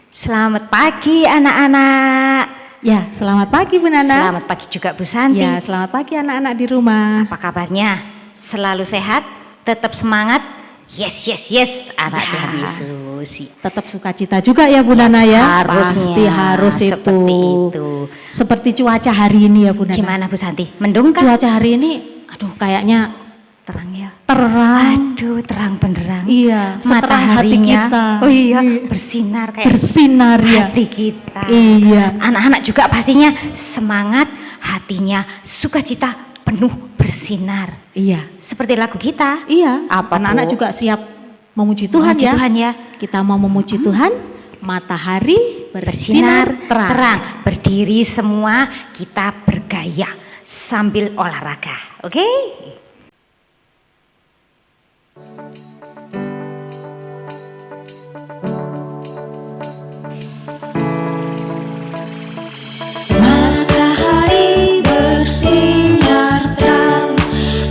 Selamat pagi anak-anak. Ya, selamat pagi Bu Nana. Selamat pagi juga Bu Santi. Ya, selamat pagi anak-anak di rumah. Apa kabarnya? Selalu sehat? Tetap semangat? Yes, yes, yes, anak Ya. Tuhan Yesus. Tetap sukacita juga ya Bu Nana ya. Harusnya. Pasti harus seperti itu. Seperti cuaca hari ini ya Bu Nana. Gimana Bu Santi? Mendung kan? Cuaca hari ini, aduh kayaknya Terang ya. terang. Aduh, terang benderang. Iya, seterang hati Mataharinya. kita. Oh iya, bersinar kayak Bersinar ya. hati kita. Iya. Anak-anak juga pastinya semangat, hatinya sukacita, penuh bersinar. Iya. Seperti lagu kita. Iya. Apa Anak-anak tuh? juga siap memuji Tuhan Memuji ya. Tuhan ya. Kita mau memuji Tuhan. Matahari Bersinar bersinar terang. terang. Berdiri semua, kita bergaya sambil olahraga. Oke? Matahari bersinar terang,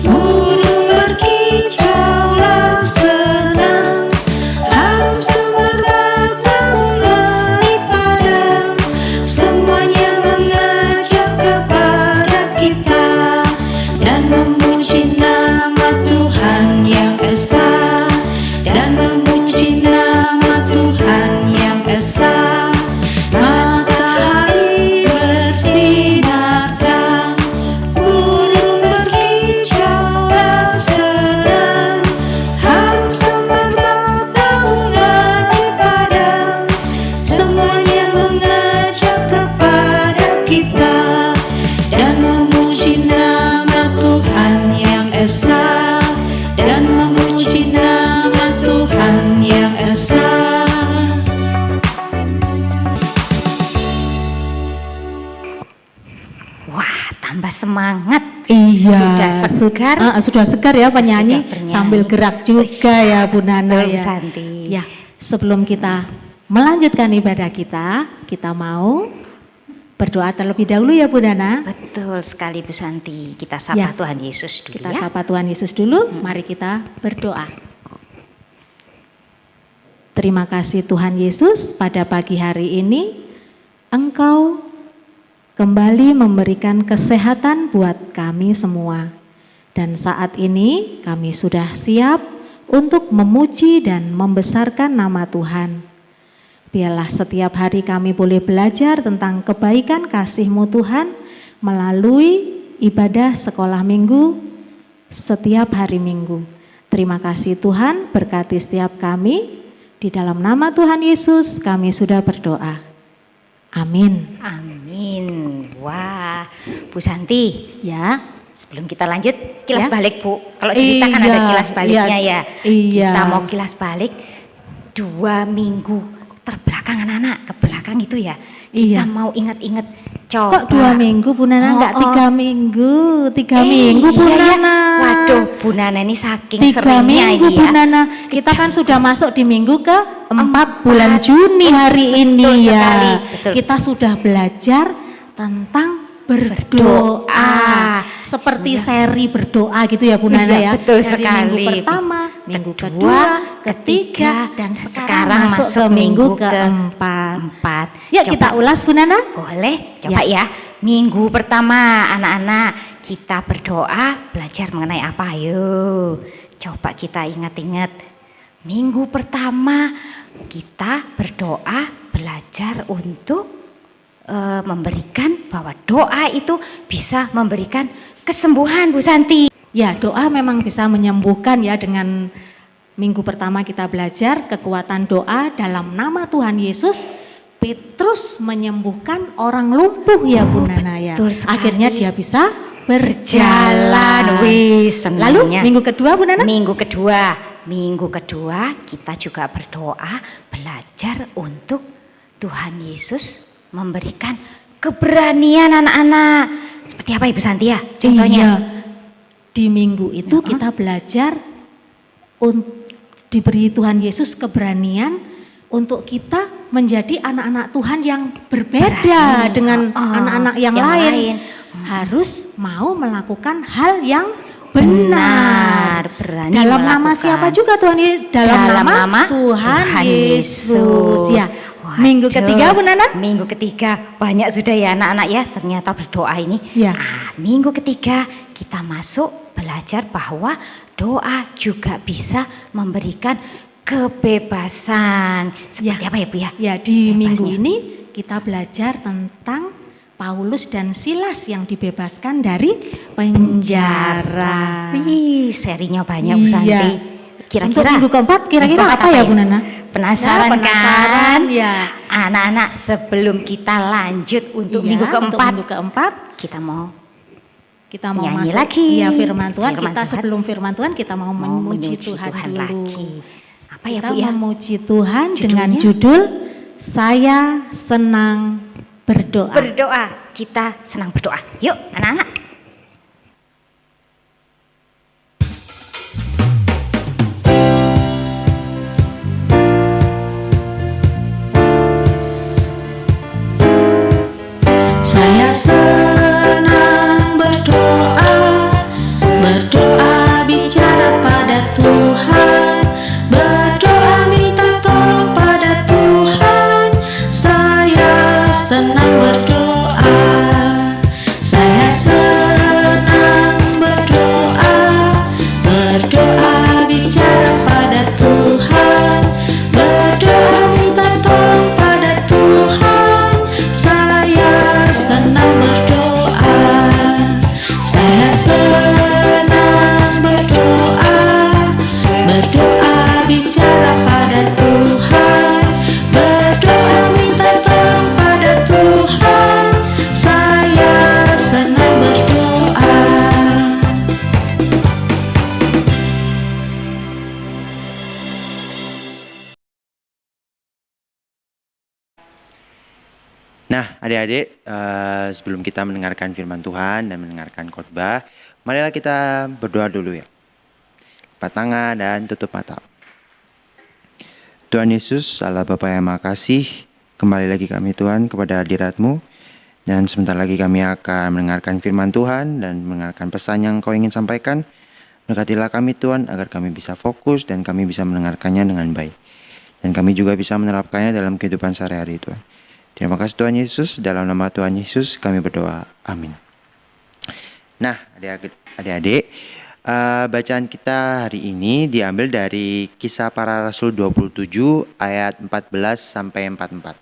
burung berkicaulah senang, harum semerbak mengeri padam, semuanya mengajak kepada kita dan memuji nama Tuhan yang esa, dan memuji nama Tuhan yang esa. Matahari bersinar terang, burung berkicaulah senang, harum semerbak mengeri padam, semuanya mengajak kepada kita dan memuji nama Tuhan yang esa, dan memuji nama Tuhan yang esa. Wah, tambah semangat. Iya, Sudah segar. sudah segar ya penyanyi Sudah bernyanyi. sambil gerak juga ya Bu Nana Betul, Bu ya. Santi. Ya, sebelum kita melanjutkan ibadah kita mau berdoa terlebih dahulu ya Bu Nana. Betul sekali Bu Santi. Kita sapa Ya. Tuhan Yesus dulu Kita ya. sapa Tuhan Yesus dulu, mari kita berdoa. Terima kasih Tuhan Yesus, pada pagi hari ini Engkau kembali memberikan kesehatan buat kami semua. Dan saat ini kami sudah siap untuk memuji dan membesarkan nama Tuhan. Biarlah setiap hari kami boleh belajar tentang kebaikan kasih-Mu Tuhan melalui ibadah sekolah minggu setiap hari Minggu. Terima kasih Tuhan, berkati setiap kami. Di dalam nama Tuhan Yesus kami sudah berdoa. Amin. Amin. Wah, Bu Santi, Ya. sebelum kita lanjut, kilas Ya. balik Bu. Kalau cerita kan Iya, ada kilas baliknya ya. iya. Kita mau kilas balik 2 minggu terbelakang anak-anak, ke belakang itu ya. Kita Iya. mau ingat-ingat, coba. Kok 2 minggu Bu Nana, enggak 3 minggu? 3 minggu Bu iya, Nana. Waduh, Bu Nana ini saking 3 seringnya minggu ini Bu ya. Nana. Kita kan sudah masuk di minggu ke-4 bulan 4. Juni hari ini Betul ya. sekali, betul. Kita sudah belajar tentang berdoa. Seperti seri berdoa gitu ya Bu Nana Iya, ya. betul Dari sekali. minggu pertama, minggu Kedua, kedua, ketiga, dan sekarang masuk ke minggu keempat. 4. Yuk kita ulas Bu Nana. Boleh, coba ya. Minggu pertama anak-anak kita berdoa belajar mengenai apa? Ayo, coba kita ingat-ingat. Minggu pertama kita berdoa belajar untuk memberikan bahwa doa itu bisa memberikan kesembuhan Bu Santi. Ya, doa memang bisa menyembuhkan ya. Dengan minggu pertama kita belajar kekuatan doa dalam nama Tuhan Yesus. Petrus menyembuhkan orang lumpuh ya Bu Nana ya. betul sekali. Akhirnya dia bisa Berjalan, berjalan. wih, Lalu senangnya. minggu kedua Bu Nana? Minggu kedua kita juga berdoa belajar untuk Tuhan Yesus memberikan keberanian anak-anak. Seperti apa Ibu Santi ya? Contohnya. Iya. Di minggu itu kita belajar diberi Tuhan Yesus keberanian untuk kita menjadi anak-anak Tuhan yang berbeda Berani. dengan anak-anak yang lain. lain. Harus mau melakukan hal yang benar. Berani Dalam nama melakukan. siapa juga Tuhan Yesus? Dalam nama Tuhan Yesus. Ya. Waduh, Minggu ketiga Bu Nana? Minggu ketiga banyak sudah ya anak-anak ya ternyata berdoa ini. Ya. Minggu ketiga kita masuk belajar bahwa doa juga bisa memberikan kebebasan. Seperti apa ya Bu ya? Ya, di minggu Bebasnya. ini kita belajar tentang Paulus dan Silas yang dibebaskan dari penjara. Wih, serinya banyak Bu Iya. Santi. Untuk Kira-kira minggu keempat kira-kira minggu keempat apa ya Bu Nana? Penasaran, Ya, penasaran, kan? ya. Anak-anak sebelum kita lanjut untuk Iya, minggu untuk keempat, minggu keempat kita mau masuk nyanyi lagi. ya firman Tuhan. Firman Kita Tuhan. sebelum firman Tuhan kita mau memuji Tuhan dulu. lagi. Apa ya Kita Bu ya? memuji Tuhan dengan Judulnya? judul Saya Senang Berdoa. Berdoa, kita senang berdoa. Yuk anak-anak. Saya senang berdoa, berdoa bicara pada Tuhan, berdoa minta tolong pada Tuhan. Saya senang berdoa, saya senang berdoa, berdoa bicara pada Tuhan, berdoa minta tolong pada Tuhan. Saya senang berdoa, saya senang berdoa, berdoa bicara pada Tuhan, berdoa minta tolong pada Tuhan. Saya senang berdoa. Nah, adik-adik, sebelum kita mendengarkan firman Tuhan dan mendengarkan khotbah, marilah kita berdoa dulu ya. Lipat tangan dan tutup mata. Tuhan Yesus, Allah Bapa yang Maha Kasih, kembali lagi kami Tuhan kepada hadirat-Mu, dan sebentar lagi kami akan mendengarkan firman Tuhan dan mendengarkan pesan yang Kau ingin sampaikan. Berkatilah kami Tuhan agar kami bisa fokus dan kami bisa mendengarkannya dengan baik. Dan kami juga bisa menerapkannya dalam kehidupan sehari-hari Tuhan. Terima kasih Tuhan Yesus, dalam nama Tuhan Yesus kami berdoa, amin. Nah adik-adik, Bacaan kita hari ini diambil dari Kisah Para Rasul 27 ayat 14 sampai 44.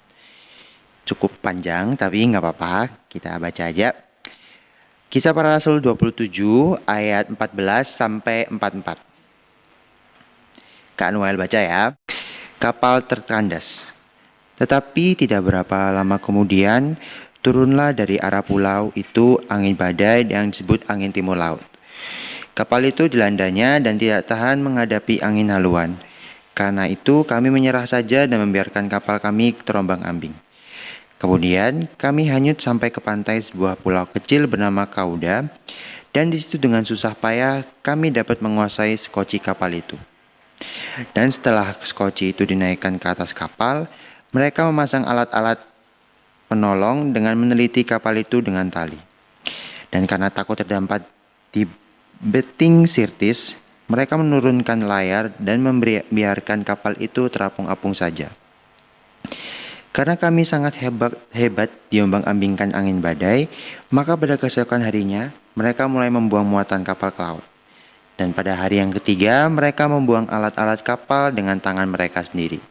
Cukup panjang tapi nggak apa-apa, kita baca aja. Kisah Para Rasul 27 ayat 14 sampai 44. Kak Noel baca ya. Kapal terkandas. Tetapi tidak berapa lama kemudian turunlah dari arah pulau itu angin badai yang disebut angin timur laut. Kapal itu dilandanya dan tidak tahan menghadapi angin haluan. Karena itu kami menyerah saja dan membiarkan kapal kami terombang-ambing. Kemudian kami hanyut sampai ke pantai sebuah pulau kecil bernama Kauda, dan di situ dengan susah payah kami dapat menguasai sekoci kapal itu. Dan setelah sekoci itu dinaikkan ke atas kapal, mereka memasang alat-alat penolong dengan meneliti kapal itu dengan tali. Dan karena takut terdampar di beting Sirtis, mereka menurunkan layar dan membiarkan kapal itu terapung-apung saja. Karena kami sangat hebat diombang-ambingkan angin badai, maka pada keesokan harinya mereka mulai membuang muatan kapal ke laut. Dan pada hari yang ketiga mereka membuang alat-alat kapal dengan tangan mereka sendiri.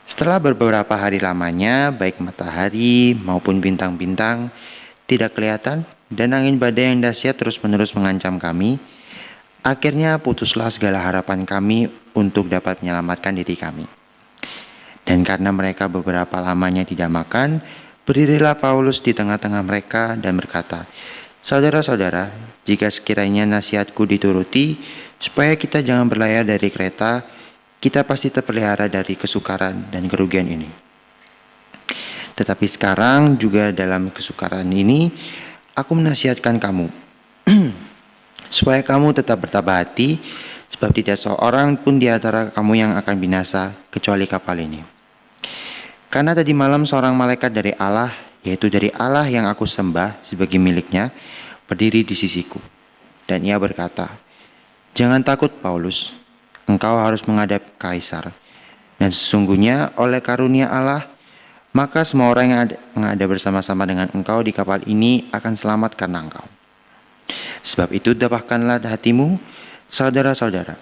Setelah beberapa hari lamanya, baik matahari maupun bintang-bintang tidak kelihatan, dan angin badai yang dahsyat terus-menerus mengancam kami. Akhirnya putuslah segala harapan kami untuk dapat menyelamatkan diri kami. Dan karena mereka beberapa lamanya tidak makan, berdirilah Paulus di tengah-tengah mereka dan berkata, "Saudara-saudara, jika sekiranya nasihatku dituruti, supaya kita jangan berlayar dari kereta, kita pasti terpelihara dari kesukaran dan kerugian ini. Tetapi sekarang juga dalam kesukaran ini, aku menasihatkan kamu, supaya kamu tetap bertabah hati, sebab tidak seorang pun di antara kamu yang akan binasa, kecuali kapal ini. Karena tadi malam seorang malaikat dari Allah, yaitu dari Allah yang aku sembah sebagai miliknya, berdiri di sisiku. Dan ia berkata, 'Jangan takut Paulus, engkau harus menghadap Kaisar. Dan sesungguhnya oleh karunia Allah, maka semua orang yang ada bersama-sama dengan engkau di kapal ini akan selamat karena engkau. Sebab itu dapatkanlah hatimu, saudara-saudara,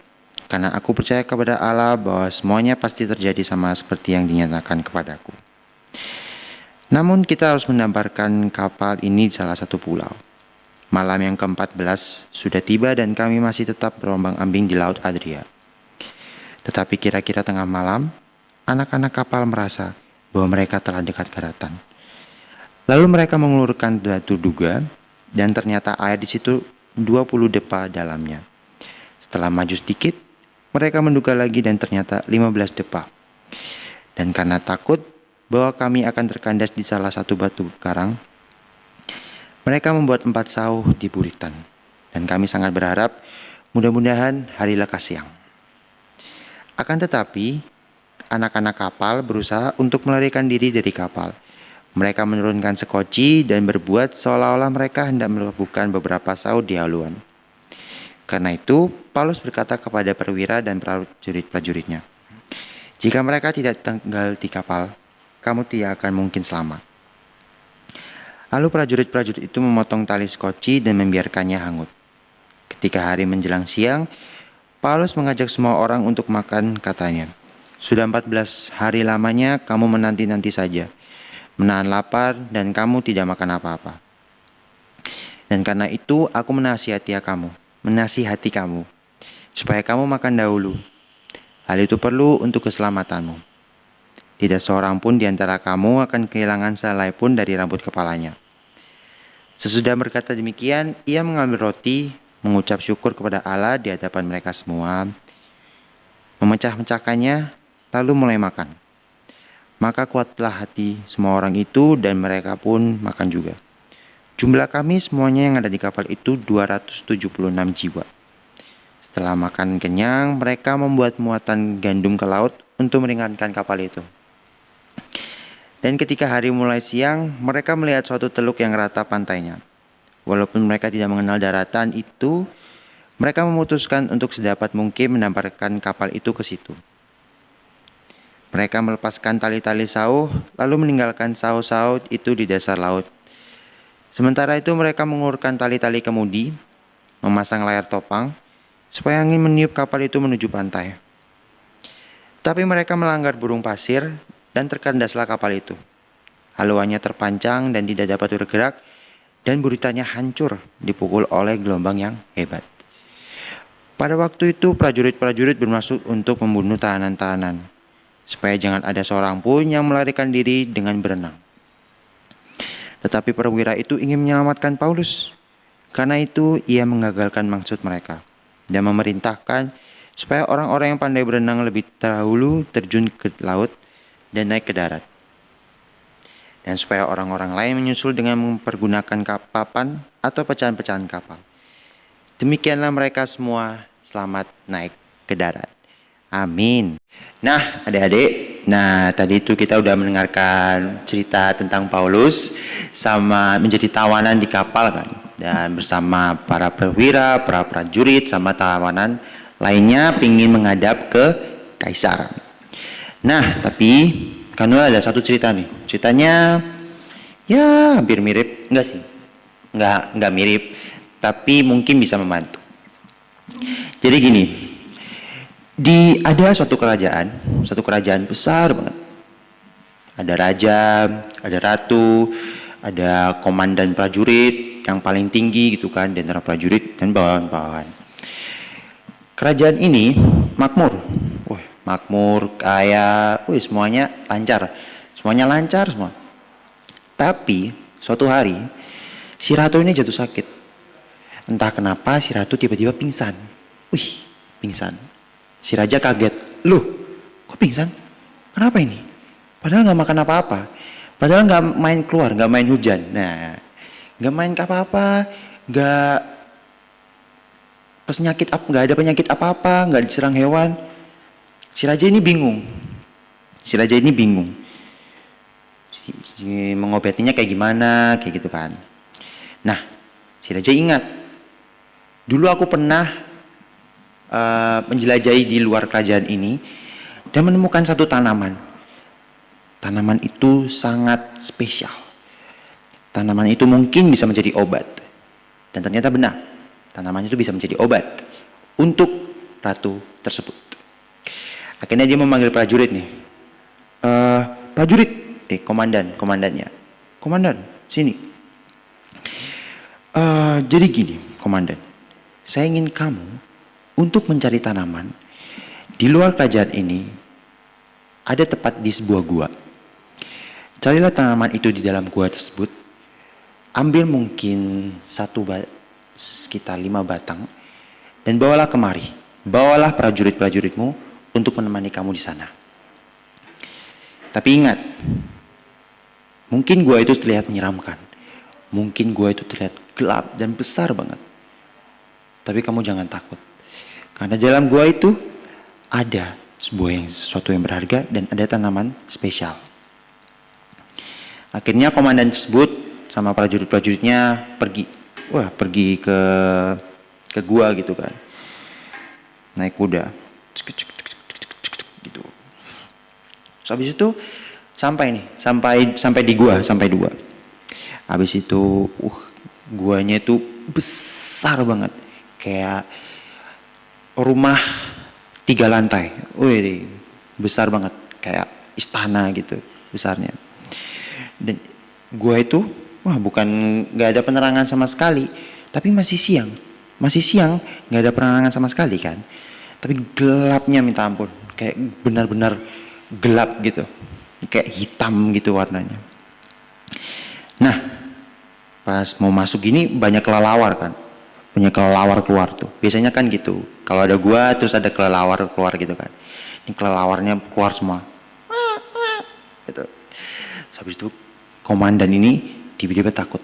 karena aku percaya kepada Allah bahwa semuanya pasti terjadi sama seperti yang dinyatakan kepadaku. Namun kita harus menamparkan kapal ini di salah satu pulau. Malam yang ke-14 sudah tiba dan kami masih tetap berombang-ambing di Laut Adria. Tetapi kira-kira tengah malam, anak-anak kapal merasa bahwa mereka telah dekat daratan. Lalu mereka mengulurkan batu duga, dan ternyata air di situ 20 depa dalamnya. Setelah maju sedikit, mereka menduga lagi dan ternyata 15 depa. Dan karena takut bahwa kami akan terkandas di salah satu batu karang, mereka membuat 4 sauh di buritan. Dan kami sangat berharap mudah-mudahan hari lekas siang. Akan tetapi, anak-anak kapal berusaha untuk melarikan diri dari kapal. Mereka menurunkan sekoci dan berbuat seolah-olah mereka hendak melakukan beberapa sauh di haluan. Karena itu, Paulus berkata kepada perwira dan prajurit-prajuritnya, "Jika mereka tidak tinggal di kapal, kamu tidak akan mungkin selamat." Lalu prajurit-prajurit itu memotong tali sekoci dan membiarkannya hangut. Ketika hari menjelang siang, Paulus mengajak semua orang untuk makan, katanya, "Sudah 14 hari lamanya kamu menanti-nanti saja, menahan lapar dan kamu tidak makan apa-apa. Dan karena itu aku menasihati kamu, supaya kamu makan dahulu. Hal itu perlu untuk keselamatanmu. Tidak seorang pun di antara kamu akan kehilangan sehelai pun dari rambut kepalanya." Sesudah berkata demikian, ia mengambil roti, mengucap syukur kepada Allah di hadapan mereka semua, memecah-mecahkannya, lalu mulai makan. Maka kuatlah hati semua orang itu dan mereka pun makan juga. Jumlah kami semuanya yang ada di kapal itu 276 jiwa. Setelah makan kenyang, mereka membuat muatan gandum ke laut untuk meringankan kapal itu. Dan ketika hari mulai siang, mereka melihat suatu teluk yang rata pantainya. Walaupun mereka tidak mengenal daratan itu, mereka memutuskan untuk sedapat mungkin menamparkan kapal itu ke situ. Mereka melepaskan tali-tali sauh, lalu meninggalkan sauh-sauh itu di dasar laut. Sementara itu mereka mengulurkan tali-tali kemudi, memasang layar topang supaya angin meniup kapal itu menuju pantai. Tapi mereka melanggar burung pasir dan terkandaslah kapal itu. Haluannya terpancang dan tidak dapat bergerak, dan buritanya hancur dipukul oleh gelombang yang hebat. Pada waktu itu prajurit-prajurit bermaksud untuk membunuh tahanan-tahanan, supaya jangan ada seorang pun yang melarikan diri dengan berenang. Tetapi perwira itu ingin menyelamatkan Paulus. Karena itu ia mengagalkan maksud mereka dan memerintahkan supaya orang-orang yang pandai berenang lebih dahulu terjun ke laut dan naik ke darat. Dan supaya orang-orang lain menyusul dengan mempergunakan papan atau pecahan-pecahan kapal. Demikianlah mereka semua selamat naik ke darat. Amin. Nah, adik-adik, tadi itu kita udah mendengarkan cerita tentang Paulus sama menjadi tawanan di kapal kan. Dan bersama para perwira, para prajurit, sama tawanan lainnya pingin menghadap ke Kaisar. Nah, tapi kan ada satu cerita nih. Ceritanya ya hampir mirip, enggak sih? Enggak mirip, tapi mungkin bisa membantu. Jadi gini, ada suatu kerajaan besar banget. Ada raja, ada ratu, ada komandan prajurit yang paling tinggi gitu kan, dan para prajurit dan bawahan-bawahan. Kerajaan ini makmur, kaya, semuanya lancar. Semuanya lancar semua. Tapi suatu hari si ratu ini jatuh sakit. Entah kenapa si ratu tiba-tiba pingsan. Pingsan. Si raja kaget. Loh, kok pingsan? Kenapa ini? Padahal nggak makan apa-apa. Padahal nggak main keluar, nggak main hujan. Nah, nggak main apa-apa, nggak nggak ada penyakit apa-apa, nggak diserang hewan. Si raja ini bingung. Mengobatinya kayak gimana, kayak gitu kan. Nah, si raja ingat. Dulu aku pernah menjelajahi di luar kerajaan ini dan menemukan satu tanaman. Tanaman itu sangat spesial. Tanaman itu mungkin bisa menjadi obat. Dan ternyata benar. Tanaman itu bisa menjadi obat untuk ratu tersebut. Akhirnya dia memanggil prajurit nih. Komandannya. Komandan, sini. Jadi gini, komandan. Saya ingin kamu untuk mencari tanaman di luar kerajaan ini. Ada tepat di sebuah gua. Carilah tanaman itu di dalam gua tersebut. Ambil mungkin sekitar 5 batang dan bawalah kemari. Bawalah prajurit-prajuritmu untuk menemani kamu di sana. Tapi ingat, mungkin gua itu terlihat menyeramkan. Mungkin gua itu terlihat gelap dan besar banget. Tapi kamu jangan takut. Karena dalam gua itu ada sesuatu yang berharga dan ada tanaman spesial. Akhirnya komandan tersebut sama prajurit-prajuritnya pergi ke gua gitu kan. Naik kuda. Gitu. So, habis itu sampai di gua. Habis itu guanya itu besar banget. Kayak rumah 3 lantai. Besar banget. Kayak istana gitu besarnya. Dan gua itu gak ada penerangan sama sekali. Tapi masih siang, gak ada penerangan sama sekali kan. Tapi gelapnya minta ampun. Kayak benar-benar gelap gitu. Kayak hitam gitu warnanya. Nah, pas mau masuk gini banyak kelelawar kan. Banyak kelelawar keluar tuh. Biasanya kan gitu. Kalau ada gua terus ada kelelawar keluar gitu kan. Ini kelelawarnya keluar semua. Gitu. Habis itu komandan ini tiba-tiba takut.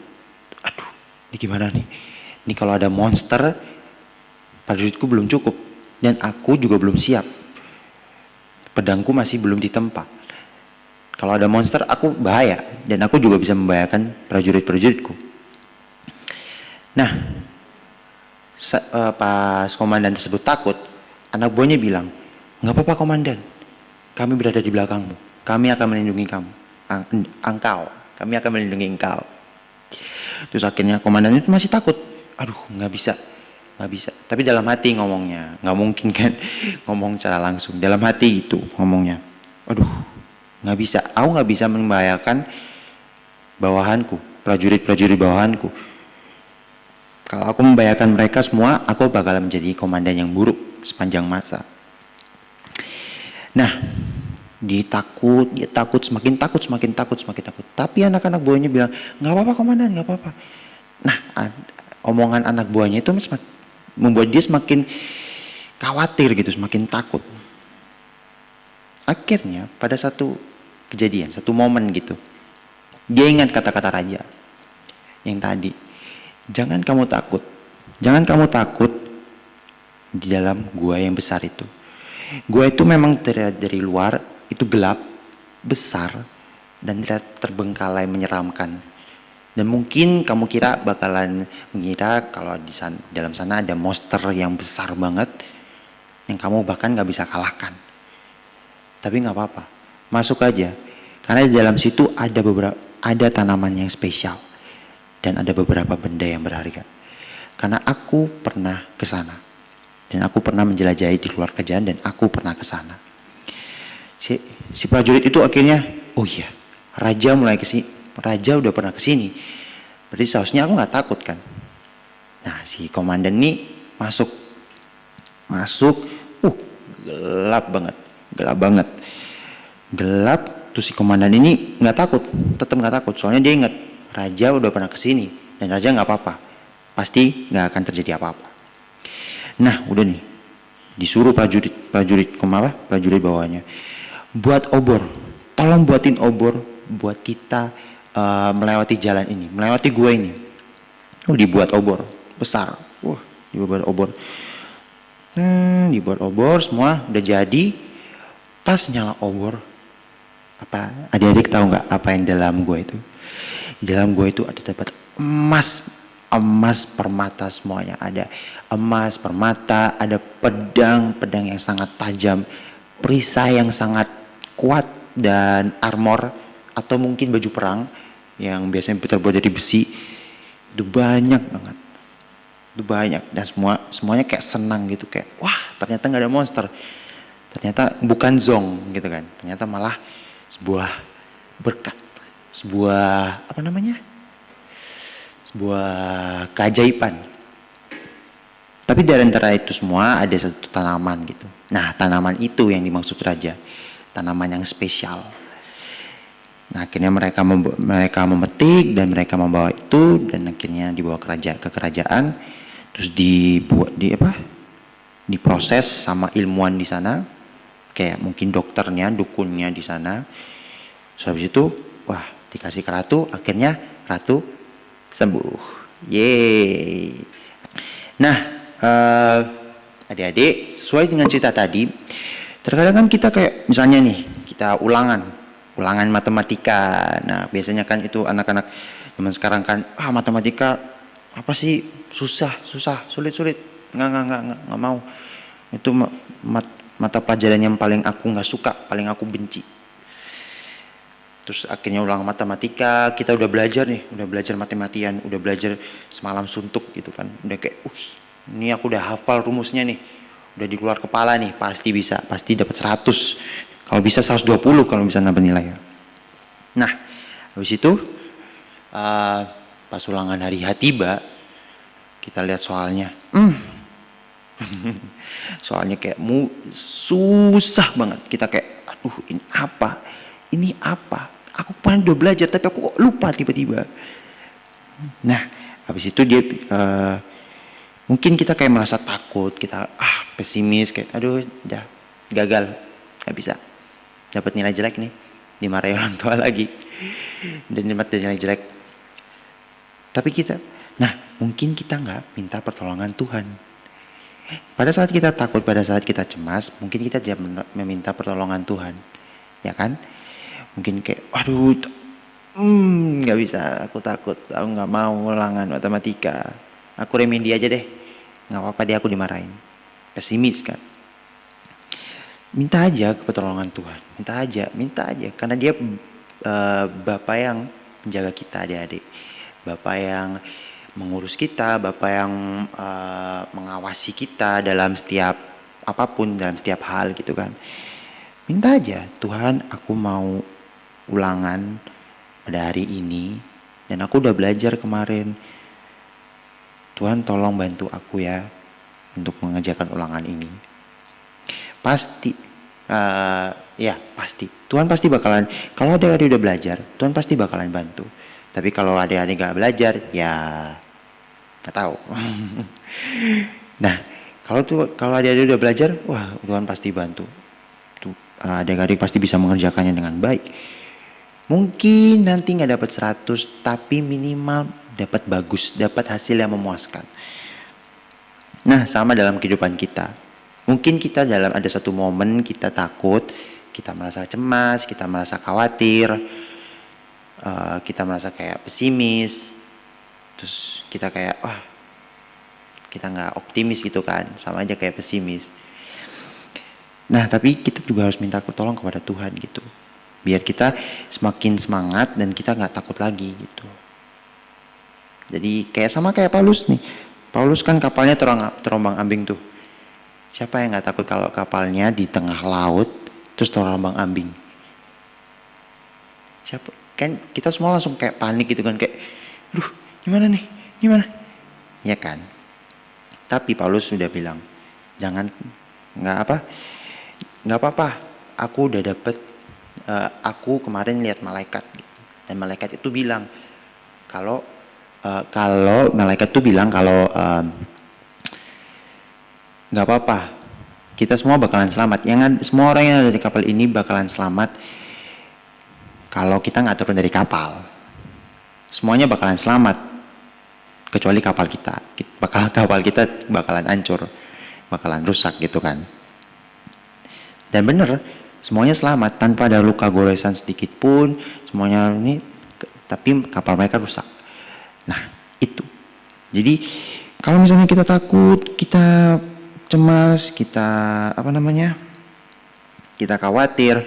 Aduh, ini gimana nih? Ini kalau ada monster, prajuritku belum cukup. Dan aku juga belum siap. Pedangku masih belum ditempa. Kalau ada monster, aku bahaya. Dan aku juga bisa membahayakan prajurit-prajuritku. Nah, pas komandan tersebut takut, anak buahnya bilang, "Nggak apa-apa komandan, kami berada di belakangmu. Kami akan melindungi kamu. Kami akan melindungi engkau." Terus akhirnya komandan itu masih takut. Aduh, nggak bisa. nggak bisa. Tapi dalam hati ngomongnya, nggak mungkin kan ngomong secara langsung. Dalam hati itu ngomongnya. Aduh, nggak bisa. Aku nggak bisa membayangkan bawahanku, prajurit-prajurit bawahanku. Kalau aku membayangkan mereka semua, aku bakal menjadi komandan yang buruk sepanjang masa. Nah, dia takut, semakin takut. Tapi anak-anak buahnya bilang, nggak apa-apa komandan, nggak apa-apa. Nah, omongan anak buahnya itu membuat dia semakin khawatir gitu, semakin takut. Akhirnya pada satu kejadian, satu momen gitu, dia ingat kata-kata raja yang tadi, jangan kamu takut di dalam gua yang besar itu. Gua itu memang terlihat dari luar itu gelap, besar, dan terlihat terbengkalai, menyeramkan. Dan mungkin kamu bakalan mengira kalau di dalam sana ada monster yang besar banget, yang kamu bahkan nggak bisa kalahkan. Tapi nggak apa-apa, masuk aja, karena di dalam situ ada tanaman yang spesial dan ada beberapa benda yang berharga. Karena aku pernah ke sana dan aku pernah menjelajahi di luar kerajaan dan aku pernah ke sana. Si prajurit itu akhirnya, oh iya, raja udah pernah ke sini. Berarti seharusnya aku nggak takut kan? Nah, si komandan ini masuk, gelap. Terus si komandan ini tetap nggak takut. Soalnya dia ingat raja udah pernah ke sini dan raja nggak apa-apa, pasti nggak akan terjadi apa-apa. Nah, udah nih, disuruh prajurit bawahnya buat obor. Tolong buatin obor buat kita melewati jalan ini, melewati gua ini. Dibuat obor besar. Dibuat obor. Dibuat obor semua udah jadi. Pas nyala obor, adik-adik tahu nggak apa yang dalam gua itu? Di dalam gua itu ada dapat emas permata semuanya. Ada emas permata, ada pedang yang sangat tajam, perisai yang sangat kuat, dan armor atau mungkin baju perang yang biasanya terbuat dari besi. Itu banyak banget. Dan semuanya kayak senang gitu, kayak wah, ternyata nggak ada monster. Ternyata bukan zong gitu kan. Ternyata malah sebuah berkat, sebuah keajaiban. Tapi dari antara itu semua ada satu tanaman gitu. Nah, tanaman itu yang dimaksud raja, tanaman yang spesial. Nah, akhirnya mereka memetik dan mereka membawa itu, dan akhirnya dibawa ke kerajaan, terus diproses sama ilmuwan di sana, kayak mungkin dokternya, dukunnya di sana. Terus habis itu, dikasih ke ratu, akhirnya ratu sembuh. Yeay. Nah, adik-adik, sesuai dengan cerita tadi, terkadang kan kita kayak misalnya nih, kita ulangan matematika. Nah, biasanya kan itu anak-anak zaman sekarang kan, matematika apa sih, susah, sulit, nggak mau. Itu mata pelajaran yang paling aku nggak suka, paling aku benci. Terus akhirnya ulang matematika, kita udah belajar mati-matian, udah belajar semalam suntuk gitu kan, udah kayak, ini aku udah hafal rumusnya nih, udah di luar kepala nih, pasti dapat 100. Kalau bisa 120 kalau bisa nambah nilai. Nah, habis itu pas ulangan hari H tiba, kita lihat soalnya. Soalnya kayak susah banget. Kita kayak, aduh, ini apa? Aku kemarin udah belajar tapi aku kok lupa tiba-tiba. Nah, habis itu dia mungkin kita kayak merasa takut, kita pesimis, kayak aduh, udah gagal, nggak bisa. Dapat nilai jelek nih, dimarahin orang tua lagi, dan dapat nilai jelek. Tapi mungkin kita nggak minta pertolongan Tuhan. Pada saat kita takut, pada saat kita cemas, mungkin kita tidak meminta pertolongan Tuhan, ya kan? Mungkin kayak, aduh, nggak bisa, aku takut, aku nggak mau ulangan matematika, aku remedi aja deh, nggak apa-apa deh aku dimarahin, pesimis kan? Minta aja ke pertolongan Tuhan, minta aja, karena dia Bapa yang menjaga kita adik-adik, Bapa yang mengurus kita, Bapak yang mengawasi kita dalam setiap apapun, dalam setiap hal gitu kan. Minta aja, Tuhan aku mau ulangan pada hari ini, dan aku udah belajar kemarin. Tuhan tolong bantu aku ya untuk mengerjakan ulangan ini. Pasti, ya pasti. Tuhan pasti bakalan, kalau adik-adik udah belajar, Tuhan pasti bakalan bantu. Tapi kalau adik-adik gak belajar, ya gak tahu. Nah, kalau adik-adik udah belajar, wah Tuhan pasti bantu. Adik-adik pasti bisa mengerjakannya dengan baik. Mungkin nanti gak dapat 100, tapi minimal dapat bagus, dapat hasil yang memuaskan. Nah, sama dalam kehidupan kita. Mungkin kita ada satu momen kita takut, kita merasa cemas, kita merasa khawatir, kita merasa kayak pesimis, terus kita kayak kita nggak optimis gitu kan, sama aja kayak pesimis. Nah, tapi kita juga harus minta tolong kepada Tuhan gitu, biar kita semakin semangat dan kita nggak takut lagi gitu. Jadi kayak Paulus nih. Paulus kan kapalnya terombang ambing tuh. Siapa yang nggak takut kalau kapalnya di tengah laut terus terombang ambing? Siapa? Kan kita semua langsung kayak panik gitu kan, kayak, gimana nih? Gimana? Ya kan? Tapi Paulus sudah bilang, nggak apa-apa. Aku udah dapet, aku kemarin lihat malaikat, dan malaikat itu bilang kalau malaikat itu bilang kalau nggak apa-apa, kita semua bakalan selamat. Semua orang yang ada di kapal ini bakalan selamat kalau kita nggak turun dari kapal. Semuanya bakalan selamat kecuali kapal kita. Kapal kita bakalan hancur, bakalan rusak gitu kan. Dan bener, semuanya selamat tanpa ada luka goresan sedikit pun. Semuanya ini, tapi kapal mereka rusak. Nah, itu. Jadi kalau misalnya kita takut, kita cemas, kita kita khawatir,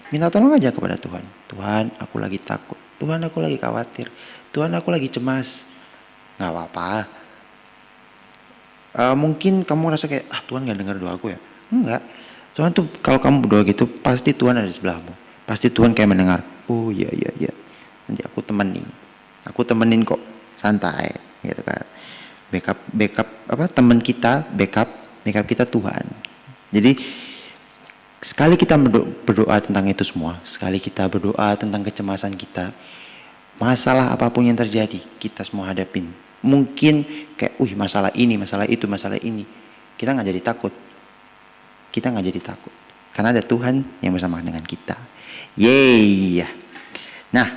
minta tolong aja kepada Tuhan. Tuhan, aku lagi takut. Tuhan, aku lagi khawatir. Tuhan, aku lagi cemas. Nggak apa-apa. Mungkin kamu rasa kayak, Tuhan nggak dengar doaku ya? Enggak. Tuhan tuh kalau kamu berdoa gitu, pasti Tuhan ada di sebelahmu. Pasti Tuhan kayak mendengar. Oh iya. Nanti aku temenin kok. Santai, gitu kan. Backup teman kita, backup kita Tuhan. Jadi sekali kita berdoa tentang itu semua, sekali kita berdoa tentang kecemasan kita, masalah apapun yang terjadi, kita semua hadapin. Mungkin kayak, masalah ini, masalah itu, masalah ini, kita nggak jadi takut. Karena ada Tuhan yang bersama dengan kita. Yeay. Nah,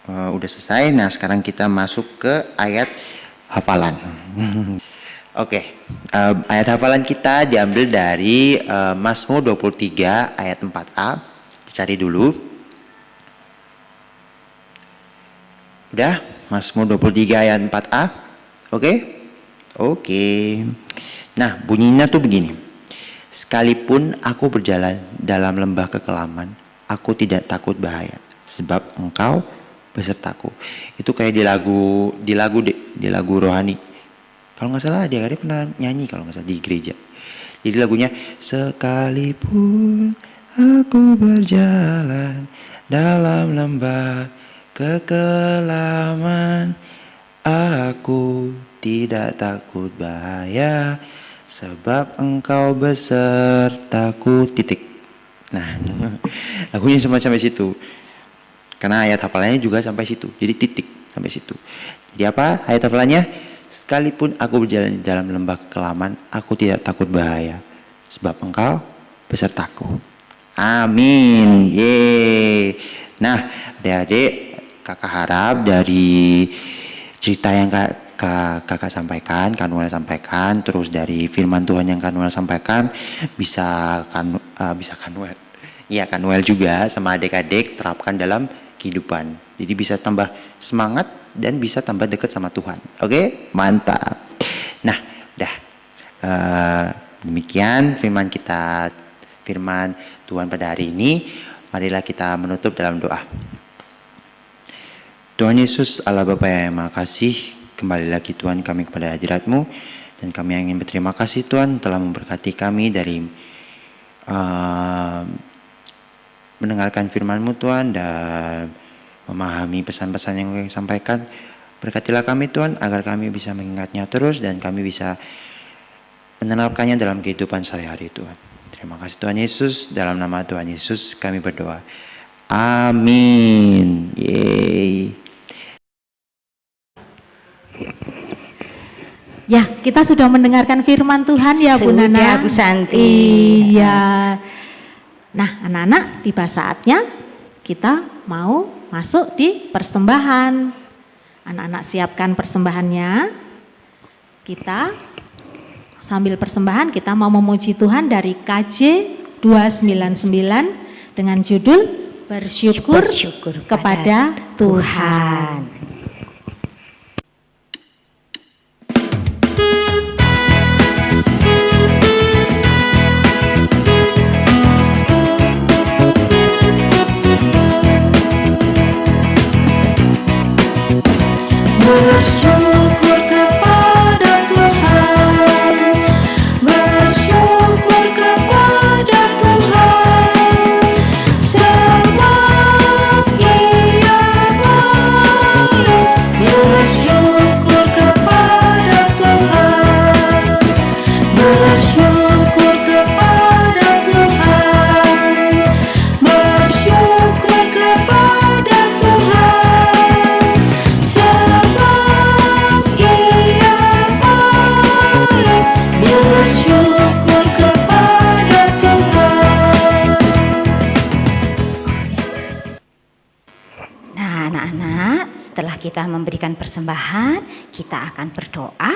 udah selesai. Nah, sekarang kita masuk ke ayat hafalan. Oke, ayat hafalan kita diambil dari Mazmur 23 ayat 4a. Dicari dulu. Udah, Mazmur 23 ayat 4a. Oke. Nah, bunyinya tuh begini. Sekalipun aku berjalan dalam lembah kekelaman, aku tidak takut bahaya, sebab Engkau besertaku. Itu kayak di lagu rohani. Kalau nggak salah dia pernah nyanyi kalau nggak salah di gereja. Jadi lagunya, sekalipun aku berjalan dalam lembah kekelaman, aku tidak takut bahaya, sebab Engkau besertaku. Nah, lagunya sampai situ. Karena ayat hafalannya juga sampai situ. Jadi titik sampai situ. Jadi apa ayat hafalannya? Sekalipun aku berjalan di dalam lembah kekelaman, aku tidak takut bahaya, sebab Engkau besertaku. Amin. Yeay. Nah, adik-adik, kakak harap dari cerita yang kakak sampaikan, Kak Noel sampaikan, terus dari firman Tuhan yang Kak Noel sampaikan, bisa Kak Noel juga sama adik-adik terapkan dalam kehidupan. Jadi bisa tambah semangat dan bisa tambah dekat sama Tuhan. Oke? Mantap. Nah, demikian firman Tuhan pada hari ini. Marilah kita menutup dalam doa. Tuhan Yesus, Allah Bapa yang Maha Kasih, kembali lagi Tuhan kami kepada hadirat-Mu, dan kami ingin berterima kasih Tuhan telah memberkati kami dari mendengarkan firman-Mu Tuhan dan memahami pesan-pesan yang Kau sampaikan. Berkatilah kami Tuhan agar kami bisa mengingatnya terus dan kami bisa menerapkannya dalam kehidupan sehari-hari Tuhan. Terima kasih Tuhan Yesus, dalam nama Tuhan Yesus kami berdoa. Amin. Yeay. Ya, kita sudah mendengarkan firman Tuhan ya Bu Nana. Sudah Bu Santi. Iya. Nah anak-anak, tiba saatnya kita mau masuk di persembahan. Anak-anak siapkan persembahannya. Kita sambil persembahan kita mau memuji Tuhan dari KJ 299 dengan judul Bersyukur kepada Tuhan. Bersyukur kepada Tuhan, bersyukur kepada Tuhan, sebab Ia baik. Bersyukur kepada Tuhan, bersyukur kepada Tuhan, bersyukur kepada Tuhan, sebab Ia baik. Bersyukur kepada Tuhan. Nah anak-anak, setelah kita memberikan persembahan, kita akan berdoa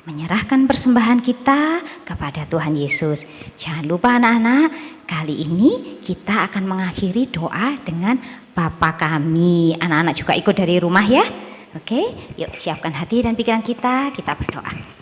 menyerahkan persembahan kita kepada Tuhan Yesus. Jangan lupa anak-anak, kali ini kita akan mengakhiri doa dengan Bapa kami. Anak-anak juga ikut dari rumah ya. Oke, yuk siapkan hati dan pikiran kita berdoa.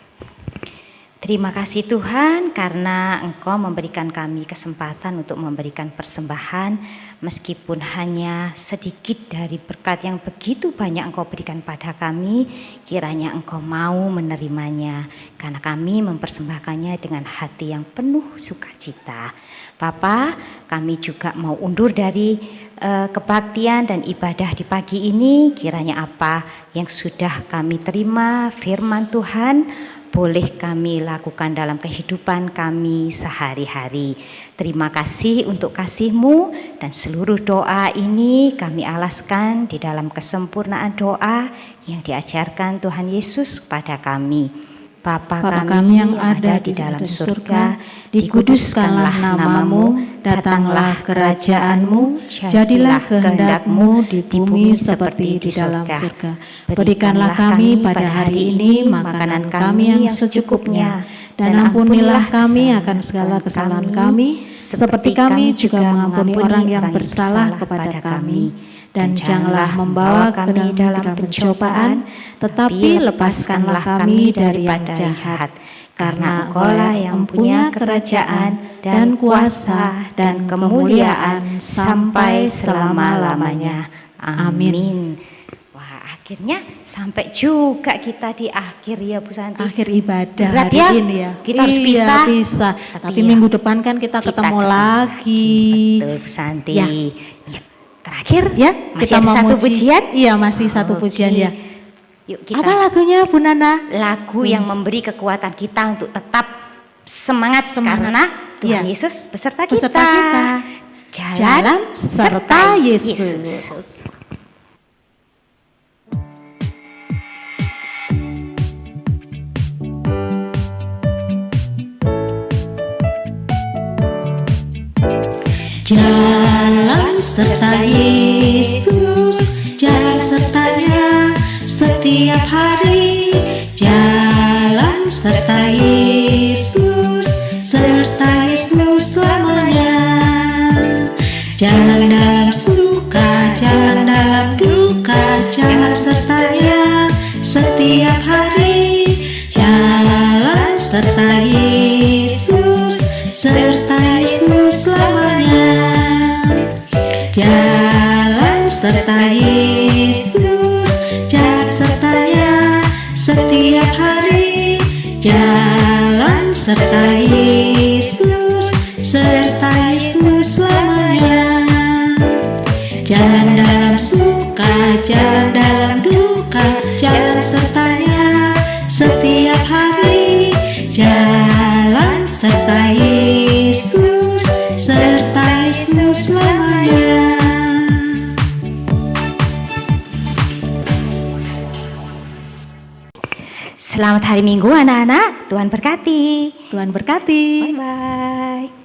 Terima kasih Tuhan karena Engkau memberikan kami kesempatan untuk memberikan persembahan meskipun hanya sedikit dari berkat yang begitu banyak Engkau berikan pada kami, kiranya Engkau mau menerimanya karena kami mempersembahkannya dengan hati yang penuh sukacita. Bapa, kami juga mau undur dari kebaktian dan ibadah di pagi ini, kiranya apa yang sudah kami terima firman Tuhan boleh kami lakukan dalam kehidupan kami sehari-hari. Terima kasih untuk kasih-Mu dan seluruh doa ini kami alaskan di dalam kesempurnaan doa yang diajarkan Tuhan Yesus kepada kami. Bapa kami yang ada di dalam surga, dikuduskanlah nama-Mu, datanglah kerajaan-Mu, jadilah kehendak-Mu di bumi seperti di dalam surga. Berikanlah kami pada hari ini makanan kami yang secukupnya, dan ampunilah kami akan segala kesalahan kami, seperti kami juga mengampuni orang yang bersalah kepada kami. Dan janganlah membawa kami dalam pencobaan, tetapi lepaskanlah kami dari yang jahat. Karena Engkau-lah yang punya kerajaan dan kuasa dan kemuliaan sampai selama-lamanya. Amin. Wah, akhirnya sampai juga kita di akhir ya Bu Santi. Akhir ibadah Berat hari ya? ini ya. Kita harus Iya, pisah. bisa. Tapi ya, minggu depan kan kita ketemu lagi. Betul Bu Santi. Ya. Ya. Terakhir Ya, masih kita ada satu memuji. pujian. Iya, masih satu Oke. pujian ya. Yuk kita Apa lagunya Bu Nana? lagu yang memberi kekuatan kita untuk tetap semangat, karena Tuhan Iya. Yesus beserta kita. Beserta kita. Jalan serta Yesus. Jalan serta Yesus, jalan sertanya setiap hari. Jalan serta Yesus, serta Yesus selamanya. Jalan dalam suka, jalan dalam duka, jalan sertanya setiap hari. Jalan serta Yesus, serta Yesus selamanya. Jalan serta Yesus, jalan sertanya serta Yesus selamanya. Jalan dalam suka, jalan dalam duka, jalan sertanya setiap hari. Jalan serta Yesus selamanya. Selamat hari Minggu anak-anak, Tuhan berkati. Tuhan berkati. Bye-bye.